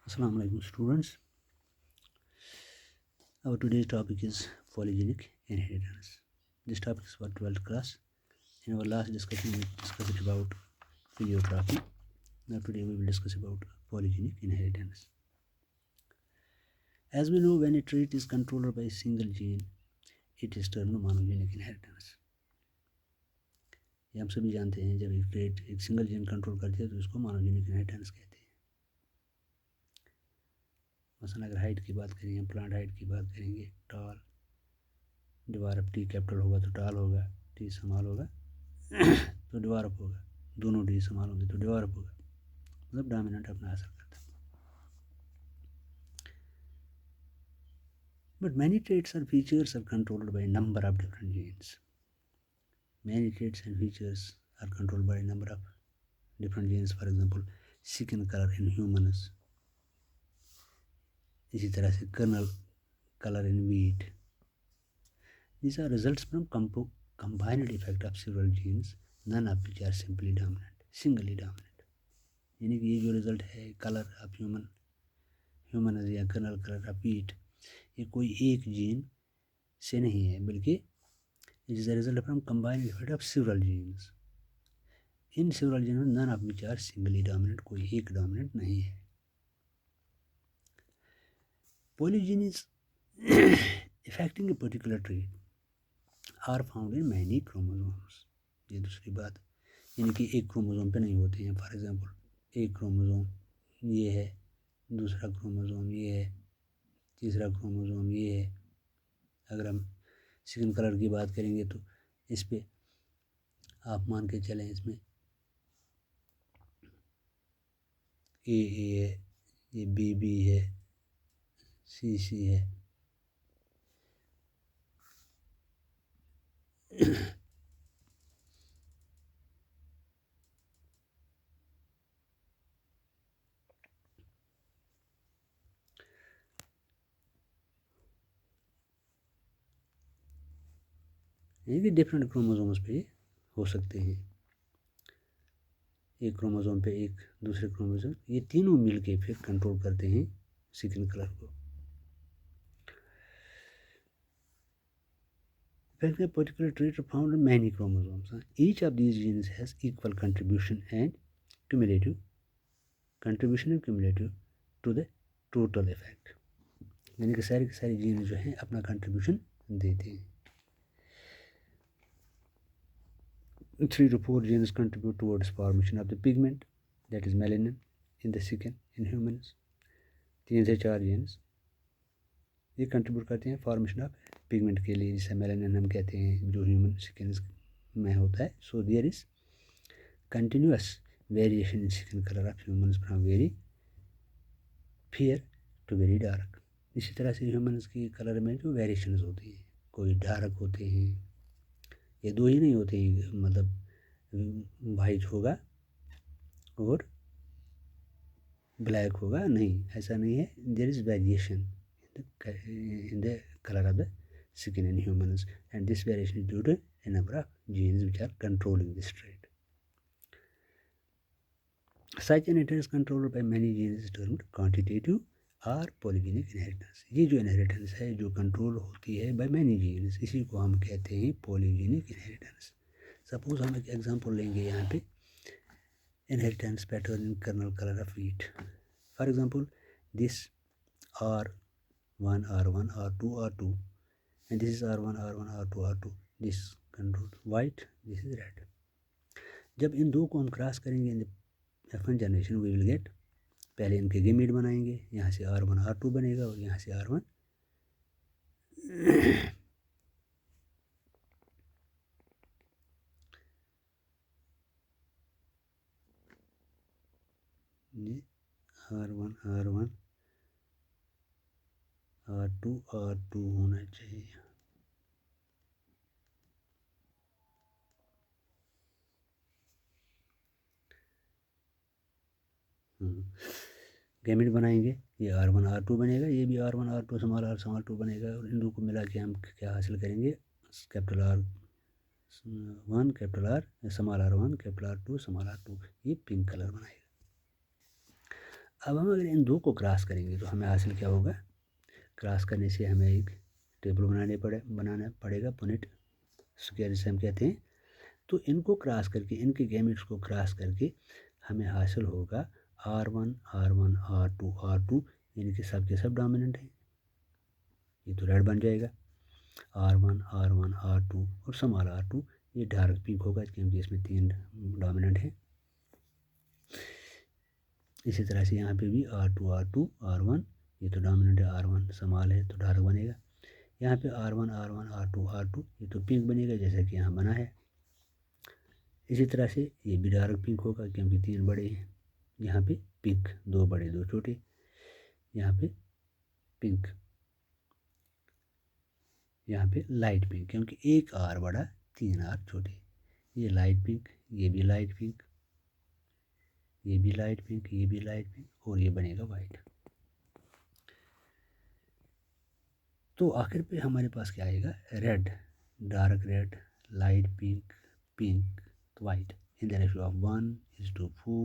Assalamu alaikum students. Our today's topic is polygenic inheritance. This topic is for 12th class. In our last discussion we discussed about physiotherapy. Now today we will discuss about polygenic inheritance. As we know, when a trait is controlled by a single gene, it is termed monogenic inheritance. ये हम सभी जानते हैं, जब एक trait एक single gene control करती है तो इसको मोनोजेनिक इनहेरिटेंस कहते हैं। मसलन अगर हाइट की बात करेंगे, प्लांट हाइट की बात करेंगे, टॉल डिवार्फ, टी कैपिटल होगा तो टॉल होगा, टी स्मॉल होगा तो डिवार्फ होगा, दोनों डी स्मॉल होंगे तो डिवार्फ होगा, मतलब डोमिनेंट अपना असर करता है। बट मैनी ट्रेट्स और features are controlled by number of different genes. Many traits and features are controlled by a number of different genes. For example, skin color in humans, इसी तरह से kernel color in wheat. These are results from combined effect of several genes, none of which are simply dominant, singly dominant. यानी कि ये जो result है colour of human या colonel colour of wheat, ये कोई एक जीन से नहीं है, बल्कि it is a result from combined effect of several genes. In several genes, none of which are singly dominant, कोई एक dominant नहीं है. Polygenes affecting a particular trait are found in many chromosomes. ये दूसरी बात, यानी कि एक क्रोमोसोम पे नहीं होते हैं. फॉर एग्जांपल एक क्रोमोसोम ये है, दूसरा क्रोमोसोम ये है, तीसरा क्रोमोसोम ये है. अगर हम स्किन कलर की बात करेंगे तो इस पे आप मान के चलें, इसमें ए है, ये बी है, सी है. ये भी डिफरेंट क्रोमोसोम्स पे हो सकते हैं. एक क्रोमोसोम पे एक, दूसरे क्रोमोसोम, ये तीनों मिलके फिर कंट्रोल करते हैं स्किन कलर को. When a particular trait is found in many chromosomes, each of these genes has equal contribution and cumulative to the total effect. यानी कि सारे के सारे जीन जो हैं अपना कंट्रीब्यूशन देते हैं. 3 to 4 genes contribute towards formation of the pigment, that is melanin, in the skin in humans. 3 से 4 genes ये कंट्रीब्यूट करते हैं फॉर्मेशन ऑफ पिगमेंट के लिए, जिसे मेलानिन हम कहते हैं, जो ह्यूमन स्किन में होता है. So there is continuous variation in skin colour of humans from very fair to very dark. इसी तरह से ह्यूमन्स की कलर में जो वेरिएशंस होती हैं, कोई डार्क होते हैं, ये दो ही नहीं होते हैं, मतलब वाइट होगा और ब्लैक होगा, नहीं, ऐसा नहीं है. There is variation in the color of the skin in humans, and this variation is due to a number of genes which are controlling this trait. Such an inheritance controlled by many genes is termed quantitative or polygenic inheritance. ये जो inheritance है जो control होती है by many genes, इसी को हम कहते हैं polygenic inheritance. सपोज हम एक एग्जांपल लेंगे यहाँ पे, inheritance pattern in kernel color of wheat. For example, this R1, R1, R2, R2, and this is R1, R1, R2, R2. This controlled white, this is red. जब इन दो को हम cross करेंगे in F1 generation, we will get, पहले इनके gamete बनाएंगे, यहाँ से R1, R2 बनेगा और यहाँ से R1 R1, R1, R2, R2 होना चाहिए. गैमेट बनाएंगे, ये R1, R2 बनेगा, ये भी R1, R2, स्मॉल R2 बनेगा, और इन दो को मिला के हम क्या हासिल करेंगे, capital R1, capital R, small R1, capital R2, small R2. ये पिंक कलर बनाएगा. अब हम अगर इन दो को क्रॉस करेंगे तो हमें हासिल क्या होगा, क्रॉस करने से हमें एक टेबल बनाना पड़ेगा, पुनेट स्क्वायर जिसे हम कहते हैं। तो इनको क्रॉस करके, इनके गैमेट्स को क्रॉस करके हमें हासिल होगा R1 R1 R2 R2, इनके सब के सब डोमिनेंट हैं, ये तो रेड बन जाएगा। R1 R1 R2 और स्मॉल R2, ये डार्क पिंक होगा क्योंकि इसमें 3 डोमिनेंट हैं। इसी तरह से यहाँ पे भी R2 R2 R1, ये तो डोमिनेंट है, R1 स्मॉल है तो डार्क बनेगा। यहाँ पे R1 R1 R2 R2, ये तो पिंक बनेगा जैसा कि यहाँ बना है। इसी तरह से ये भी डार्क पिंक होगा क्योंकि 3 बड़े हैं, यहाँ पे पिंक, 2 बड़े 2 छोटे, यहाँ पे पिंक, यहाँ पे लाइट पिंक क्योंकि 1 R बड़ा 3 R छोटे। ये लाइट पिंक, ये भी लाइट पिंक, ये भी लाइट पिंक, ये भी लाइट पिंक और ये बनेगा वाइट। तो आखिर पे हमारे पास क्या आएगा, red, dark red, light pink, pink, white in the ratio of 1:4।